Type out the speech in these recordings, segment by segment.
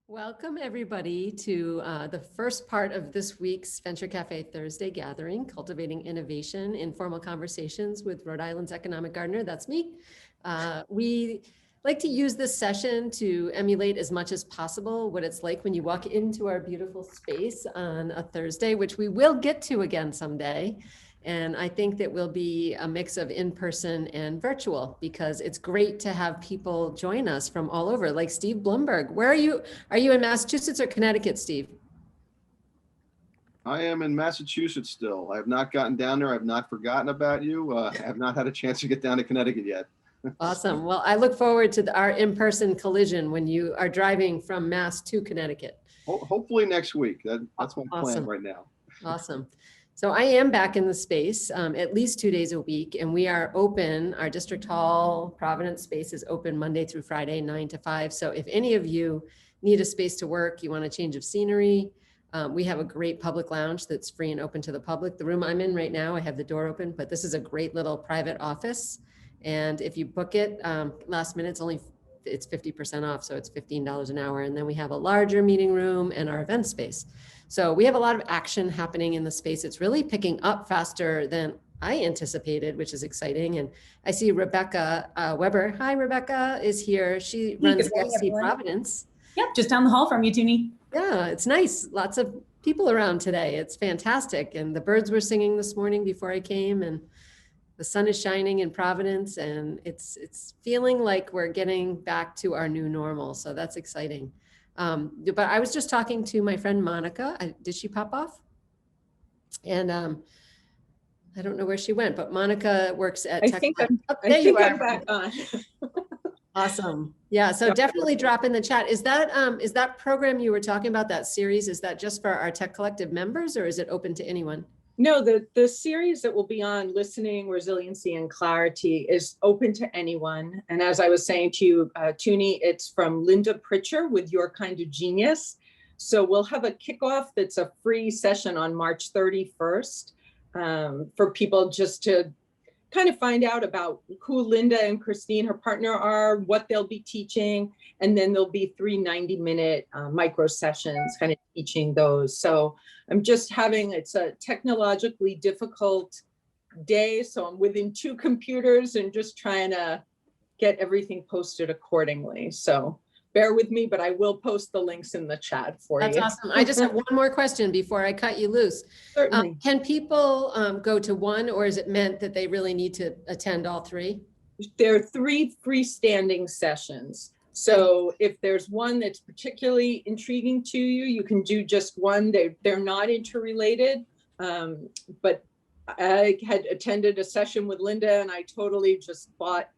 Welcome, everybody, to the first part of this week's Venture Cafe Thursday gathering, Cultivating Innovation, Informal Conversations with Rhode Island's Economic Gardener. That's me. We like to use this session to emulate as much as possible what it's like when you walk into our beautiful space on a Thursday, which we will get to again someday. And I think that will be a mix of in-person and virtual, because it's great to have people join us from all over, like Steve Blumberg. Where are you? Are you in Massachusetts or Connecticut, Steve? I am in Massachusetts still. I have not gotten down there. I have not forgotten about you. I have not had a chance to get down to Connecticut yet. Awesome. Well, I look forward to our in-person collision when you are driving from Mass to Connecticut. Hopefully next week. That's my plan Awesome. right now. Awesome. So I am back in the space at least 2 days a week, and we are open. Our District Hall Providence space is open Monday through Friday, 9 to 5. So if any of you need a space to work, you want a change of scenery, we have a great public lounge that's free and open to the public. The room I'm in right now, I have the door open, but this is a great little private office. And if you book it last minute, it's 50% off. So it's $15 an hour. And then we have a larger meeting room and our event space. So we have a lot of action happening in the space. It's really picking up faster than I anticipated, which is exciting. And I see Rebecca Weber. Hi, Rebecca is here. She runs FC Providence. Yep, just down the hall from you, Tuni. Yeah, it's nice. Lots of people around today. It's fantastic. And the birds were singing this morning before I came, and the sun is shining in Providence, and it's feeling like we're getting back to our new normal. So that's exciting. But I was just talking to my friend Monica. Did she pop off? And I don't know where she went, but Monica works at Tech. There you are. Back on. Awesome. Yeah. So definitely drop in the chat. Is that program you were talking about, that series, is that just for our Tech Collective members, or is it open to anyone? No, the series that will be on listening, resiliency, and clarity is open to anyone. And as I was saying to you, Tuni, it's from Linda Pritchard with Your Kind of Genius. So we'll have a kickoff that's a free session on March 31st for people just to kind of find out about who Linda and Christine, her partner, are, what they'll be teaching. And then there'll be 3 90-minute micro sessions kind of teaching those. So I'm just it's a technologically difficult day. So I'm within 2 computers and just trying to get everything posted accordingly. So bear with me, but I will post the links in the chat for you. That's awesome. I just have one more question before I cut you loose. Certainly. Can people go to one, or is it meant that they really need to attend all 3? There are 3 freestanding sessions. So if there's one that's particularly intriguing to you, you can do just one. They're not interrelated, but I had attended a session with Linda and I totally just bought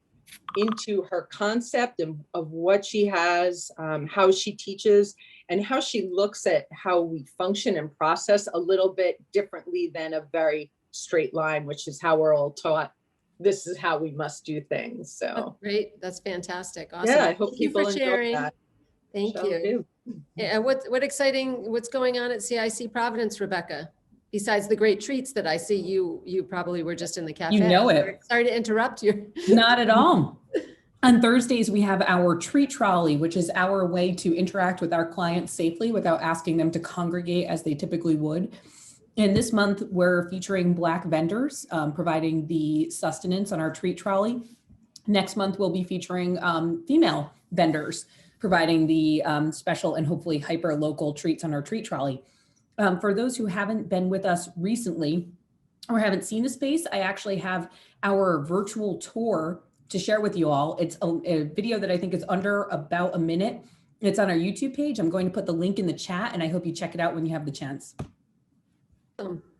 into her concept of what she has, how she teaches, and how she looks at how we function and process a little bit differently than a very straight line, which is how we're all taught. This is how we must do things. So that's great. That's fantastic. Awesome. Yeah, I hope Thank you people for sharing. enjoy that. Thank you. And what's going on at CIC Providence, Rebecca? Besides the great treats that I see, you probably were just in the cafe. You know it. Sorry to interrupt you. Not at all. On Thursdays, we have our treat trolley, which is our way to interact with our clients safely without asking them to congregate as they typically would. And this month, we're featuring Black vendors providing the sustenance on our treat trolley. Next month, we'll be featuring female vendors providing the special and hopefully hyper-local treats on our treat trolley. For those who haven't been with us recently or haven't seen the space, I actually have our virtual tour to share with you all. It's a video that I think is under about a minute. It's on our YouTube page. I'm going to put the link in the chat, and I hope you check it out when you have the chance.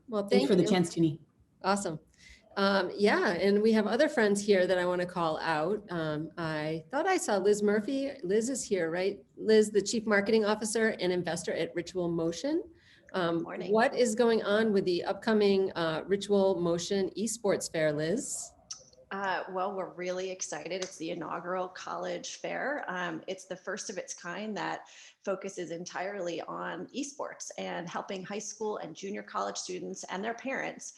Well, thanks for the chance, Tuni. Awesome. Yeah, and we have other friends here that I want to call out. I thought I saw Liz Murphy. Liz is here, right? Liz, the Chief Marketing Officer and Investor at Ritual Motion. Morning. What is going on with the upcoming Ritual Motion Esports Fair, Liz? Well, we're really excited. It's the inaugural college fair. It's the first of its kind that focuses entirely on esports and helping high school and junior college students and their parents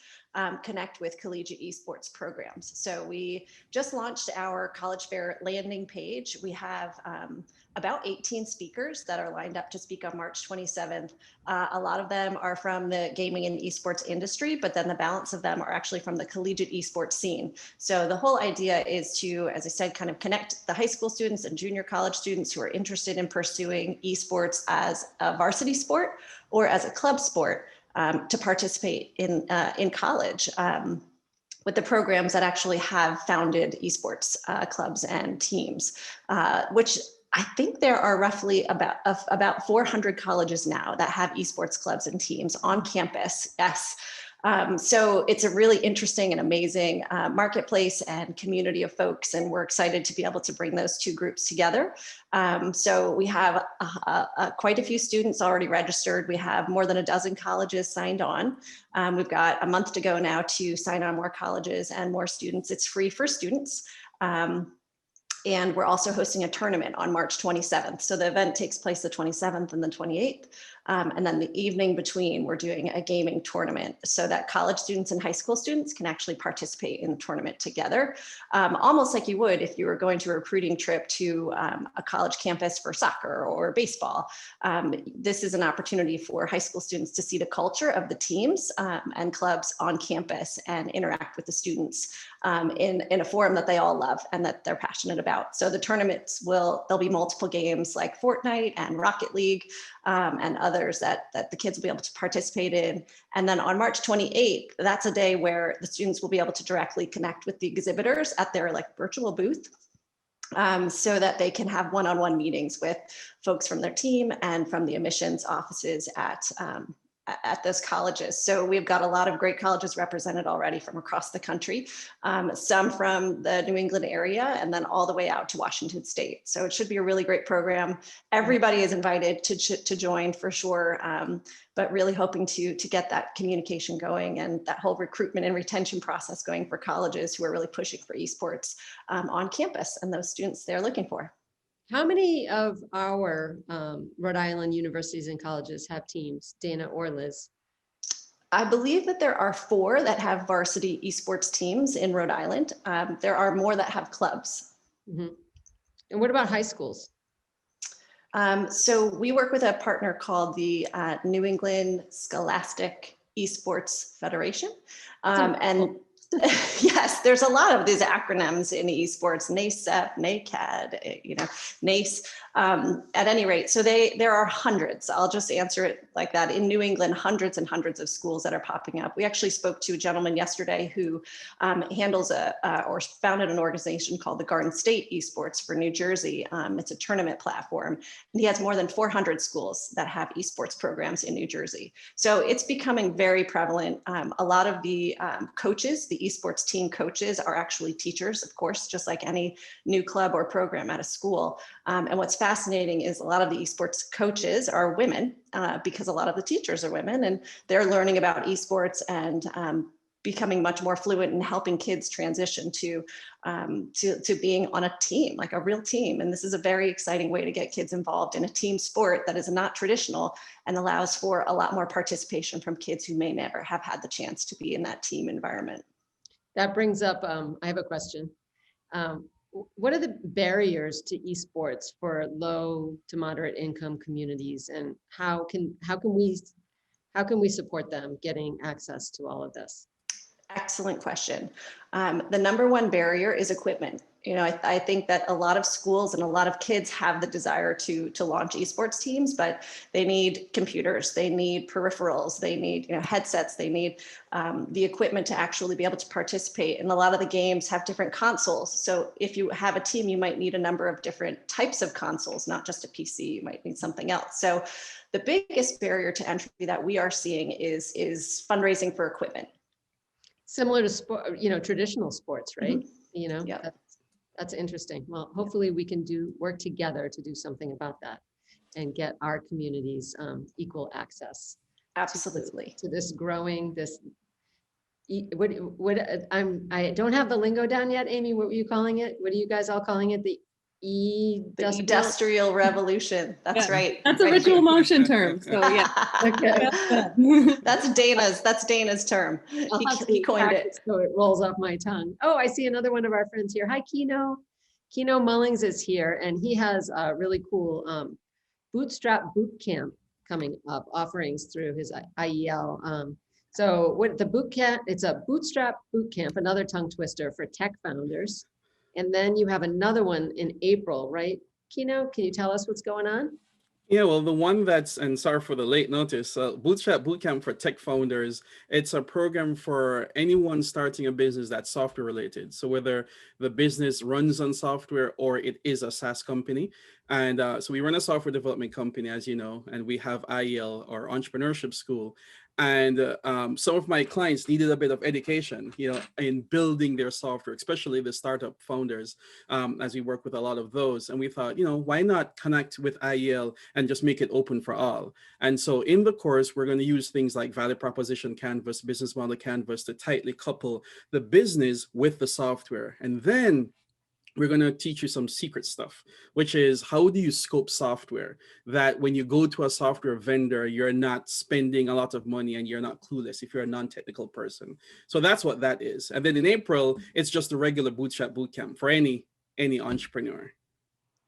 connect with collegiate esports programs. So we just launched our College Fair landing page. We have about 18 speakers that are lined up to speak on March 27th. A lot of them are from the gaming and esports industry, but then the balance of them are actually from the collegiate esports scene. So the whole idea is to, as I said, kind of connect the high school students and junior college students who are interested in pursuing esports as a varsity sport or as a club sport to participate in college. With the programs that actually have founded esports clubs and teams, which I think there are roughly about 400 colleges now that have esports clubs and teams on campus. Yes. So it's a really interesting and amazing marketplace and community of folks, and we're excited to be able to bring those two groups together. So we have quite a few students already registered. We have more than a dozen colleges signed on. We've got a month to go now to sign on more colleges and more students. It's free for students. And we're also hosting a tournament on March 27th. So the event takes place the 27th and the 28th. And then the evening between, we're doing a gaming tournament so that college students and high school students can actually participate in the tournament together, almost like you would if you were going to a recruiting trip to a college campus for soccer or baseball. This is an opportunity for high school students to see the culture of the teams and clubs on campus and interact with the students in a forum that they all love and that they're passionate about. So the tournaments there'll be multiple games like Fortnite and Rocket League and others that the kids will be able to participate in. And then on March 28th, that's a day where the students will be able to directly connect with the exhibitors at their virtual booth. So that they can have one-on-one meetings with folks from their team and from the admissions offices at those colleges. So we've got a lot of great colleges represented already from across the country, some from the New England area, and then all the way out to Washington State. So it should be a really great program. Everybody is invited to join for sure, but really hoping to get that communication going and that whole recruitment and retention process going for colleges who are really pushing for esports on campus and those students they're looking for. How many of our Rhode Island universities and colleges have teams, Dana or Liz? I believe that there are 4 that have varsity esports teams in Rhode Island. There are more that have clubs. Mm-hmm. And what about high schools? So we work with a partner called the New England Scholastic Esports Federation. And yes, there's a lot of these acronyms in esports, NACEP, NACAD, NACE, at any rate. So there are hundreds. I'll just answer it like that. In New England, hundreds and hundreds of schools that are popping up. We actually spoke to a gentleman yesterday who handles or founded an organization called the Garden State Esports for New Jersey. It's a tournament platform. And he has more than 400 schools that have esports programs in New Jersey. So it's becoming very prevalent. A lot of the coaches, the esports team coaches, are actually teachers, of course, just like any new club or program at a school. And what's fascinating is a lot of the esports coaches are women because a lot of the teachers are women, and they're learning about esports and becoming much more fluent in helping kids transition to being on a team, like a real team. And this is a very exciting way to get kids involved in a team sport that is not traditional and allows for a lot more participation from kids who may never have had the chance to be in that team environment. That brings up, I have a question. What are the barriers to esports for low to moderate income communities, and how can we support them getting access to all of this? Excellent question. The number one barrier is equipment. I think that a lot of schools and a lot of kids have the desire to launch esports teams, but they need computers, they need peripherals, they need headsets, they need the equipment to actually be able to participate. And a lot of the games have different consoles. So if you have a team, you might need a number of different types of consoles, not just a PC, you might need something else. So the biggest barrier to entry that we are seeing is fundraising for equipment. Similar to sport, traditional sports, right? Mm-hmm. Yep. That's interesting. Well, hopefully we can work together to do something about that and get our communities equal access. Absolutely. To this growing, I don't have the lingo down yet, Amy. What were you calling it? What are you guys all calling it? The The industrial. industrial revolution. That's Yeah, right. That's a Right. ritual motion term. So yeah. Okay. That's Dana's term. I'll have He to coined it. practice so it rolls off my tongue. Oh, I see another one of our friends here. Hi, Kino. Kino Mullings is here, and he has a really cool Bootstrap Bootcamp coming up, offerings through his IEL. So what the Bootcamp, it's a Bootstrap Bootcamp, another tongue twister for tech founders. And then you have another one in April, right? Kino, can you tell us what's going on? Yeah, well, the one that's, and sorry for the late notice, Bootstrap Bootcamp for Tech Founders, it's a program for anyone starting a business that's software related. So whether the business runs on software or it is a SaaS company. And so we run a software development company, as you know, and we have IEL or entrepreneurship school. And some of my clients needed a bit of education, in building their software, especially the startup founders, as we work with a lot of those. And we thought, why not connect with IEL and just make it open for all? And so in the course, we're going to use things like value proposition canvas, business model canvas to tightly couple the business with the software. And then we're going to teach you some secret stuff, which is how do you scope software that when you go to a software vendor, you're not spending a lot of money and you're not clueless if you're a non-technical person. So that's what that is. And then in April, it's just a regular Bootstrap Bootcamp for any entrepreneur.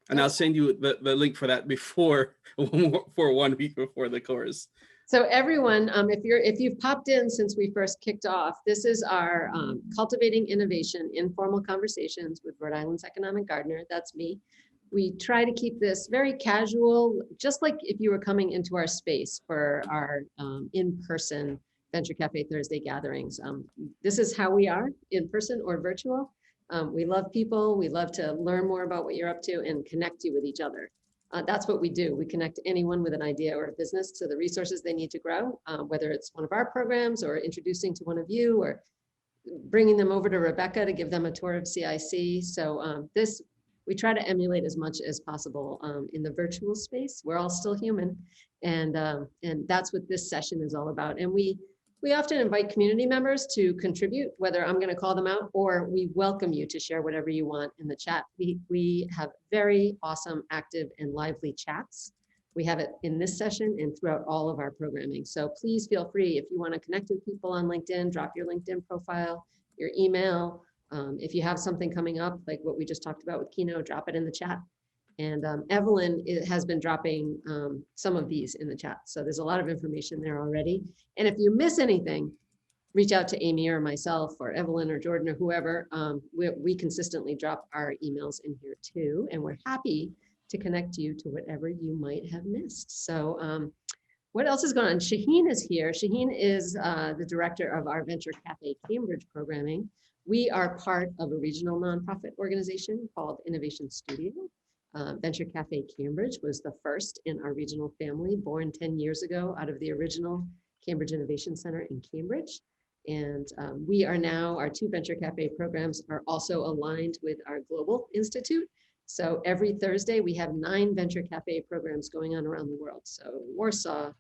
And I'll send you the link for that for 1 week before the course. So everyone, if you've popped in since we first kicked off, this is our Cultivating Innovation, Informal Conversations with Rhode Island's Economic Gardener. That's me. We try to keep this very casual, just like if you were coming into our space for our in-person Venture Cafe Thursday gatherings. This is how we are, in person or virtual. We love people. We love to learn more about what you're up to and connect you with each other. That's what we do. We connect anyone with an idea or a business to the resources they need to grow, whether it's one of our programs or introducing to one of you or bringing them over to Rebecca to give them a tour of CIC. So we try to emulate as much as possible in the virtual space. We're all still human. And that's what this session is all about. And we often invite community members to contribute, whether I'm going to call them out or we welcome you to share whatever you want in the chat. We have very awesome, active, and lively chats. We have it in this session and throughout all of our programming. So please feel free, if you want to connect with people on LinkedIn, drop your LinkedIn profile, your email. If you have something coming up, like what we just talked about with Kino, drop it in the chat. And Evelyn has been dropping some of these in the chat. So there's a lot of information there already. And if you miss anything, reach out to Amy or myself or Evelyn or Jordan or whoever. We consistently drop our emails in here too. And we're happy to connect you to whatever you might have missed. So what else is going on? Shaheen is here. Shaheen is the director of our Venture Cafe Cambridge programming. We are part of a regional nonprofit organization called Innovation Studio. Venture Cafe Cambridge was the first in our regional family, born 10 years ago out of the original Cambridge Innovation Center in Cambridge. And we are now, our two Venture Cafe programs are also aligned with our Global Institute. So every Thursday we have 9 Venture Cafe programs going on around the world. So Warsaw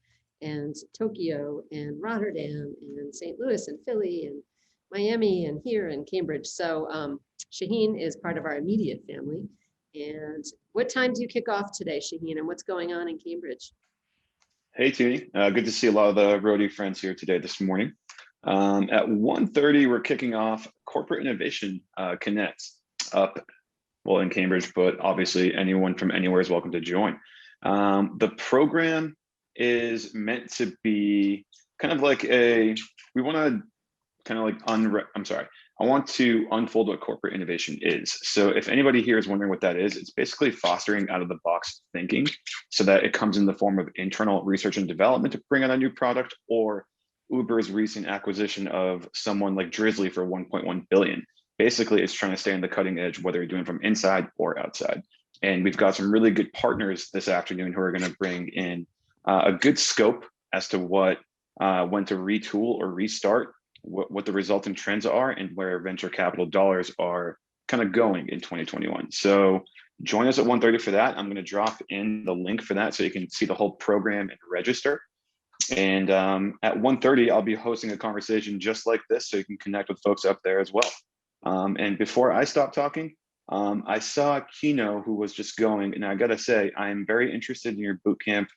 and Tokyo and Rotterdam and St. Louis and Philly and Miami and here in Cambridge. So Shaheen is part of our immediate family. And what time do you kick off today, Shaheen, and what's going on in Cambridge? Hey, Tuni. Good to see a lot of the roadie friends here today this morning. At 1:30, we're kicking off Corporate Innovation Connect up, well, in Cambridge, but obviously anyone from anywhere is welcome to join. The program is meant to be kind of like we want to kind of like I want to unfold what corporate innovation is. So if anybody here is wondering what that is, it's basically fostering out of the box thinking so that it comes in the form of internal research and development to bring out a new product, or Uber's recent acquisition of someone like Drizzly for 1.1 billion. Basically, it's trying to stay on the cutting edge, whether you're doing from inside or outside. And we've got some really good partners this afternoon who are going to bring in a good scope as to when to retool or restart, what the resulting trends are, and where venture capital dollars are kind of going in 2021. So join us at 1:30 for that. I'm going to drop in the link for that so you can see the whole program and register. And at 1:30, I'll be hosting a conversation just like this so you can connect with folks up there as well. And before I stop talking, I saw Kino, who was just going, and I gotta say, I'm very interested in your bootcamp,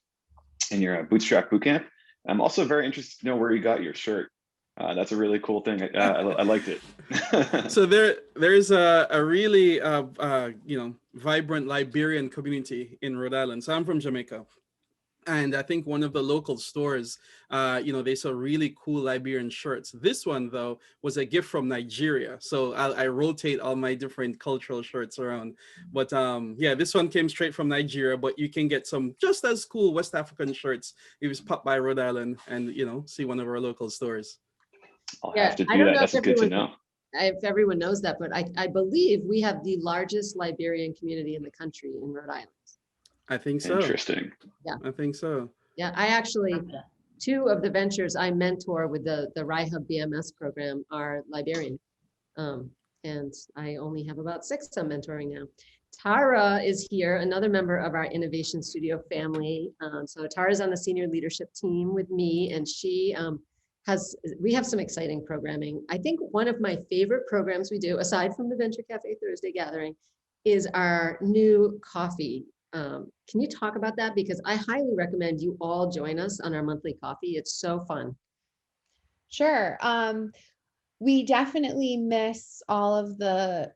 in your Bootstrap bootcamp. I'm also very interested to know where you got your shirt. That's a really cool thing. I liked it. So there's a really vibrant Liberian community in Rhode Island. So I'm from Jamaica. And I think one of the local stores, they sell really cool Liberian shirts. This one, though, was a gift from Nigeria. So I rotate all my different cultural shirts around. But yeah, this one came straight from Nigeria, but you can get some just as cool West African shirts if you pop by Rhode Island and, see one of our local stores. I'll Yeah, have to I do don't that. know if That's good to everyone- know. If everyone knows that, but I believe we have the largest Liberian community in the country in Rhode Island. I think so. Interesting. I think so. Yeah, I actually, two of the ventures I mentor with the RIHub BMS program are Liberian. And I only have about 6 I'm mentoring now. Tara is here, another member of our Innovation Studio family. So Tara's on the senior leadership team with me, and she we have some exciting programming. I think one of my favorite programs we do, aside from the Venture Cafe Thursday gathering, is our new coffee. Can you talk about that? Because I highly recommend you all join us on our monthly coffee. It's so fun. Sure. We definitely miss all of the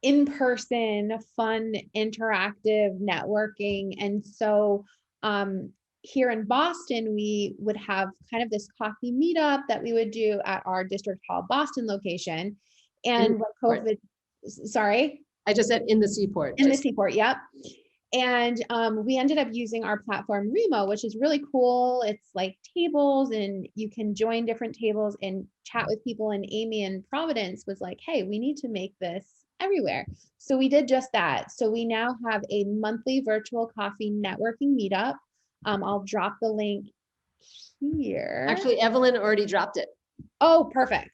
in-person, fun, interactive networking. And so here in Boston, we would have kind of this coffee meetup that we would do at our District Hall Boston location. And when COVID, sorry? I just said in the Seaport. In the Seaport, yep. And we ended up using our platform Remo, which is really cool. It's like tables and you can join different tables and chat with people. And Amy in Providence was like, hey, we need to make this everywhere. So we did just that. So we now have a monthly virtual coffee networking meetup. I'll drop the link here. Actually, Evelyn already dropped it. Oh, perfect.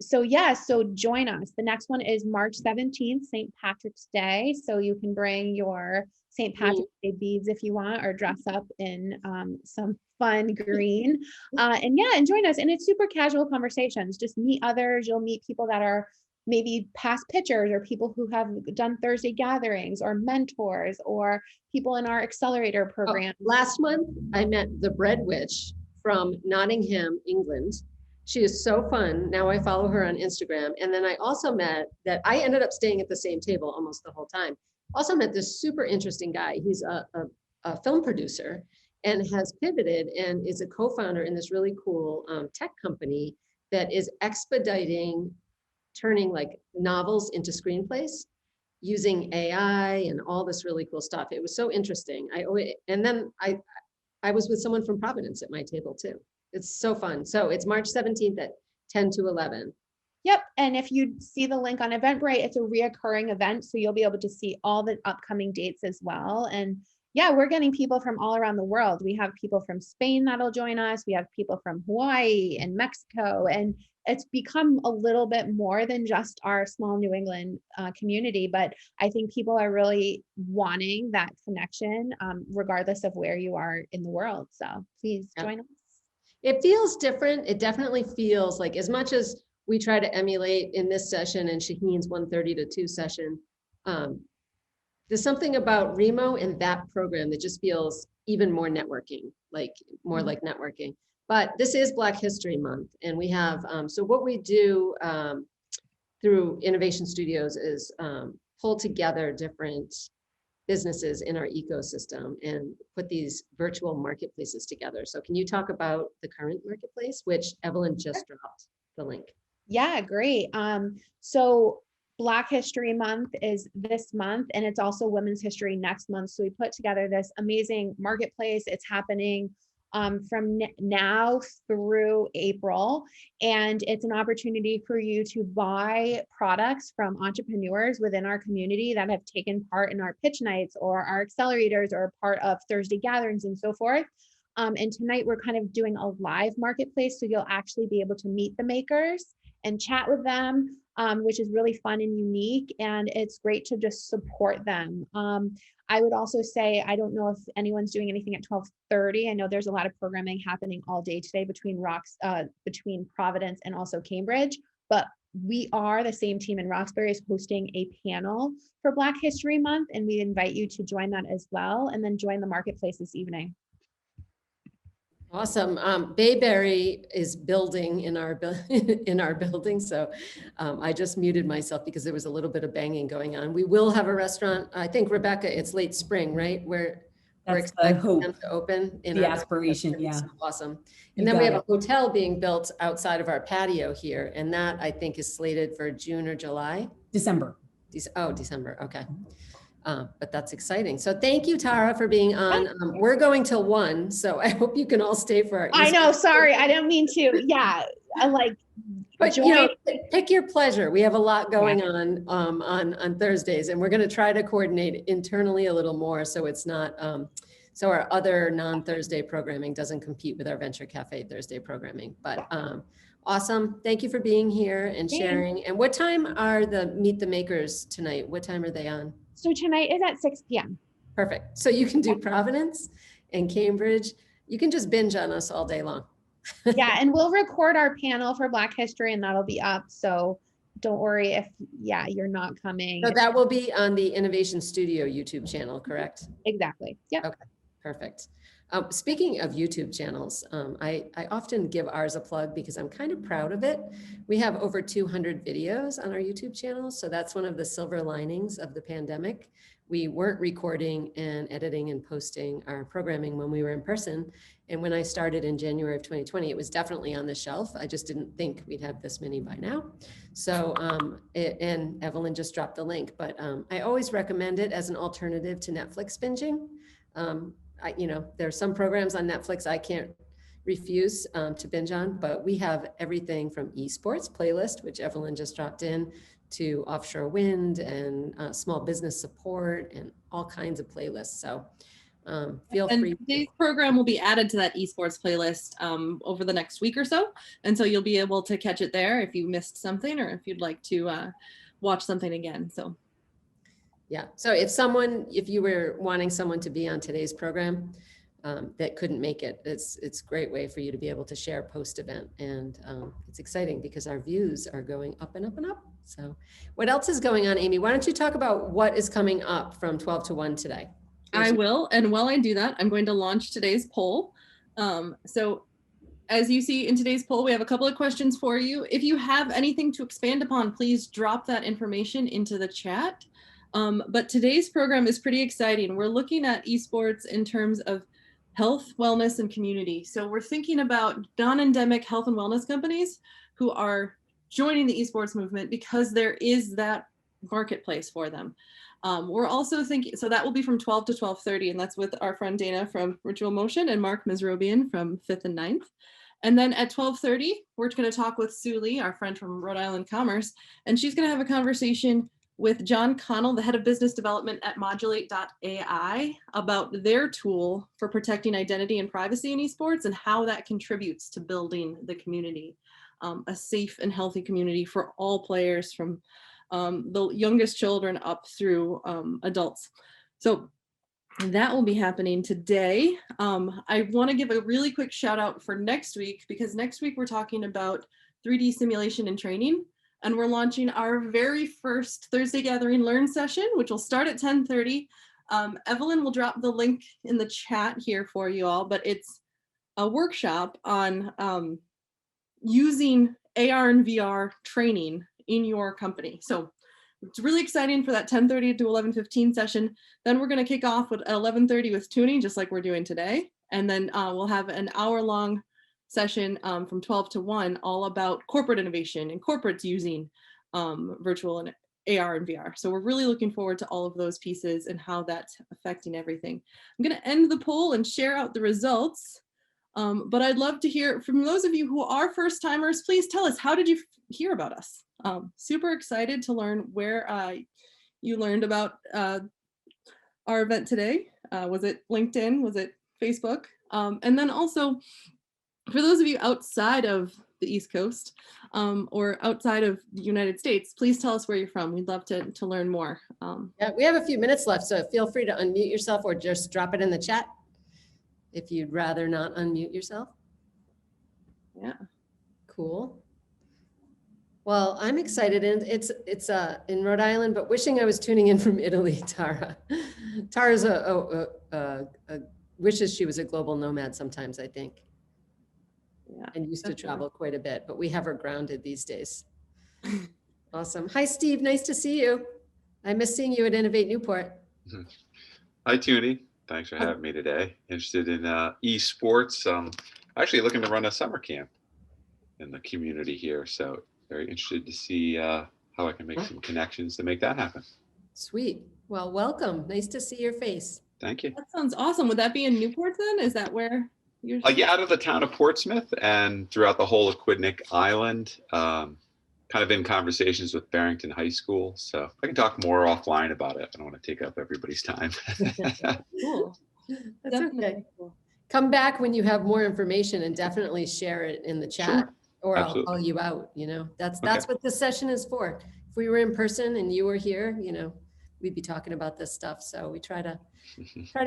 So join us. The next one is March 17th, St. Patrick's Day. So you can bring your St. Patrick's Day beads if you want, or dress up in some fun green. And join us. And it's super casual conversations. Just meet others. You'll meet people that are maybe past pitchers, or people who have done Thursday gatherings, or mentors, or people in our accelerator program. Last month, I met the Bread Witch from Nottingham, England. She is so fun. Now I follow her on Instagram. And then I also met that I ended up staying at the same table almost the whole time. Also met this super interesting guy. He's a film producer and has pivoted and is a co-founder in this really cool tech company that is expediting turning like novels into screenplays using AI and all this really cool stuff. It was so interesting. And then I was with someone from Providence at my table too. It's so fun. So it's March 17th at 10 to 11. Yep. And if you see the link on Eventbrite, it's a reoccurring event. So you'll be able to see all the upcoming dates as well. And yeah, we're getting people from all around the world. We have people from Spain that'll join us. We have people from Hawaii and Mexico. And it's become a little bit more than just our small New England community. But I think people are really wanting that connection, regardless of where you are in the world. So please join us. It feels different. It definitely feels like, as much as we try to emulate in this session and Shaheen's 1:30 to 2 session, there's something about Remo and that program that just feels even more networking, like more like networking. But this is Black History Month, and we have, so what we do through Innovation Studios is pull together different businesses in our ecosystem and put these virtual marketplaces together. So can you talk about the current marketplace, which Evelyn just dropped the link? Yeah, great. So Black History Month is this month, and it's also Women's History next month. So we put together this amazing marketplace. It's happening from now through April. And it's an opportunity for you to buy products from entrepreneurs within our community that have taken part in our pitch nights or our accelerators or part of Thursday gatherings and so forth. And tonight we're kind of doing a live marketplace. So you'll actually be able to meet the makers and chat with them, which is really fun and unique. And it's great to just support them. I would also say, I don't know if anyone's doing anything at 12:30. I know there's a lot of programming happening all day today between Providence and also Cambridge, but we are the same team in Roxbury is hosting a panel for Black History Month, and we invite you to join that as well, and then join the marketplace this evening. Awesome. Bayberry is building in our in our building, so I just muted myself because there was a little bit of banging going on. We will have a restaurant. I think, Rebecca, it's late spring, right? We're That's the expecting hope, them to open in the our aspiration. Yeah. Awesome. You And then we got have it. a hotel being built outside of our patio here, and that I think is slated for June or July. December. December. Okay. But that's exciting. So thank you, Tara, for being on. We're going till 1, so I hope you can all stay for our I Easter. know, sorry, I didn't mean to. Yeah, I like. But you know, pick your pleasure. We have a lot going Yeah. on Thursdays, and we're going to try to coordinate internally a little more so it's not so our other non-Thursday programming doesn't compete with our Venture Cafe Thursday programming. But awesome. Thank you for being here and sharing. And what time are the Meet the Makers tonight? What time are they on? So tonight is at 6 p.m. Perfect. So you can do Providence and Cambridge. You can just binge on us all day long. Yeah, and we'll record our panel for Black History, and that'll be up. So don't worry if, you're not coming. So that will be on the Innovation Studio YouTube channel, correct? Exactly. Yep. Okay, perfect. Speaking of YouTube channels, I often give ours a plug because I'm kind of proud of it. We have over 200 videos on our YouTube channel. So that's one of the silver linings of the pandemic. We weren't recording and editing and posting our programming when we were in person. And when I started in January of 2020, it was definitely on the shelf. I just didn't think we'd have this many by now. So, and Evelyn just dropped the link, but I always recommend it as an alternative to Netflix binging. You know, there are some programs on Netflix I can't refuse to binge on, but we have everything from Esports playlist, which Evelyn just dropped in, to offshore wind and small business support and all kinds of playlists. So feel free. Today's program will be added to that esports playlist over the next week or so. And so you'll be able to catch it there if you missed something or if you'd like to watch something again. So. Yeah. So if you were wanting someone to be on today's program that couldn't make it, it's a great way for you to be able to share post-event. And it's exciting because our views are going up and up and up. So what else is going on, Amy? Why don't you talk about what is coming up from 12 to 1 today? I will. And while I do that, I'm going to launch today's poll. So as you see in today's poll, we have a couple of questions for you. If you have anything to expand upon, please drop that information into the chat. But today's program is pretty exciting. We're looking at esports in terms of health, wellness, and community. So we're thinking about non-endemic health and wellness companies who are joining the esports movement because there is that marketplace for them. We're also thinking, so that will be from 12 to 12:30, and that's with our friend Dana from Ritual Motion and Mark Misrobian from 5th and 9th. And then at 12:30, we're going to talk with Sue Lee, our friend from Rhode Island Commerce, and she's going to have a conversation with John Connell, the head of business development at Modulate.ai, about their tool for protecting identity and privacy in esports and how that contributes to building the community, a safe and healthy community for all players from the youngest children up through adults. So that will be happening today. I want to give a really quick shout out for next week, because next week we're talking about 3D simulation and training. And we're launching our very first Thursday Gathering Learn session, which will start at 10:30. Evelyn will drop the link in the chat here for you all, but it's a workshop on using AR and VR training in your company. So it's really exciting for that 10:30 to 11:15 session. Then we're going to kick off with 11:30 with Tuni, just like we're doing today. And then we'll have an hour-long session from 12 to 1 all about corporate innovation and corporates using virtual and AR and VR. So we're really looking forward to all of those pieces and how that's affecting everything. I'm going to end the poll and share out the results. But I'd love to hear from those of you who are first timers. Please tell us, how did you hear about us? Super excited to learn where you learned about our event today. Was it LinkedIn? Was it Facebook? And then also, for those of you outside of the East Coast or outside of the United States, please tell us where you're from. We'd love to learn more. Yeah, we have a few minutes left, so feel free to unmute yourself or just drop it in the chat if you'd rather not unmute yourself. Yeah. Cool. Well, I'm excited, and it's in Rhode Island, but wishing I was tuning in from Italy, Tara. Tara's wishes she was a global nomad sometimes, I think, Yeah, and used to definitely. travel quite a bit, but we have her grounded these days. Awesome. Hi, Steve. Nice to see you. I miss seeing you at Innovate Newport. Hi, Tuni. Thanks for having me today. Interested in esports. Actually looking to run a summer camp in the community here. So very interested to see how I can make some connections to make that happen. Sweet. Well, welcome. Nice to see your face. Thank you. That sounds awesome. Would that be in Newport then? Is that where you're? Yeah, out of the town of Portsmouth and throughout the whole of Aquidneck Island. Kind of in conversations with Barrington High School. So I can talk more offline about it. I don't want to take up everybody's time. Cool. That's Definitely okay. cool. Come back when you have more information and definitely share it in the chat, Sure. or I'll Absolutely. call you out. That's Okay. what this session is for. If we were in person and you were here, we'd be talking about this stuff. So we try to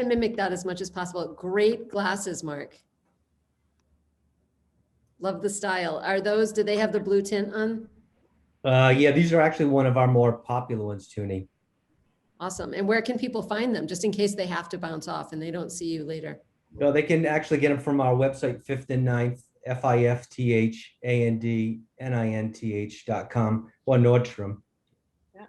mimic that as much as possible. Great glasses, Mark. Love the style. Do they have the blue tint on? Yeah, these are actually one of our more popular ones, Tuni. Awesome. And where can people find them, just in case they have to bounce off and they don't see you later? No, they can actually get them from our website, 5th and 9th, FIFTHANDNINTH.com, or Nordstrom.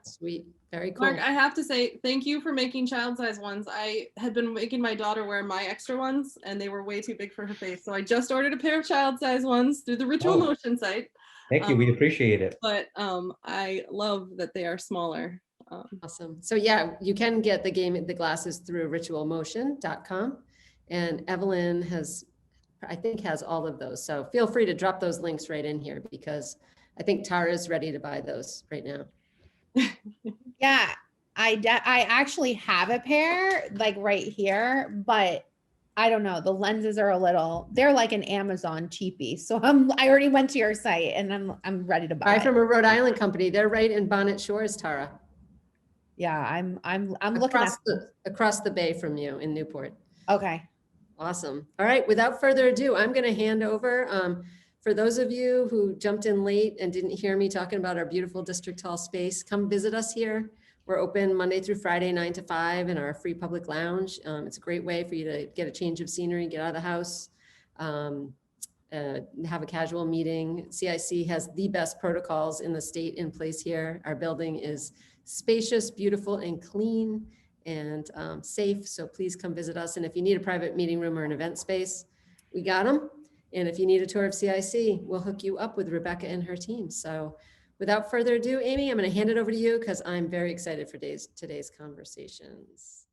Sweet. Very cool. Mark, I have to say thank you for making child size ones. I had been making my daughter wear my extra ones and they were way too big for her face. So I just ordered a pair of child size ones through the Ritual Oh. Motion site. Thank you. We appreciate it. But I love that they are smaller. Awesome. So yeah, you can get the glasses through ritualmotion.com, and Evelyn has all of those. So feel free to drop those links right in here, because I think Tara is ready to buy those right now. Yeah, I actually have a pair like right here, but I don't know. The lenses are they're like an Amazon cheapie. So I already went to your site and I'm ready to buy Buy from a Rhode Island company. They're right in Bonnet Shores, Tara. Yeah, I'm looking at across the bay from you in Newport. Okay. Awesome. All right. Without further ado, I'm going to hand over. For those of you who jumped in late and didn't hear me talking about our beautiful district hall space, come visit us here. We're open Monday through Friday, 9 to 5 in our free public lounge. It's a great way for you to get a change of scenery, get out of the house, have a casual meeting. CIC has the best protocols in the state in place here. Our building is spacious, beautiful, and clean, and safe. So please come visit us. And if you need a private meeting room or an event space, we got them. And if you need a tour of CIC, we'll hook you up with Rebecca and her team. So without further ado, Amy, I'm going to hand it over to you because I'm very excited for today's conversations.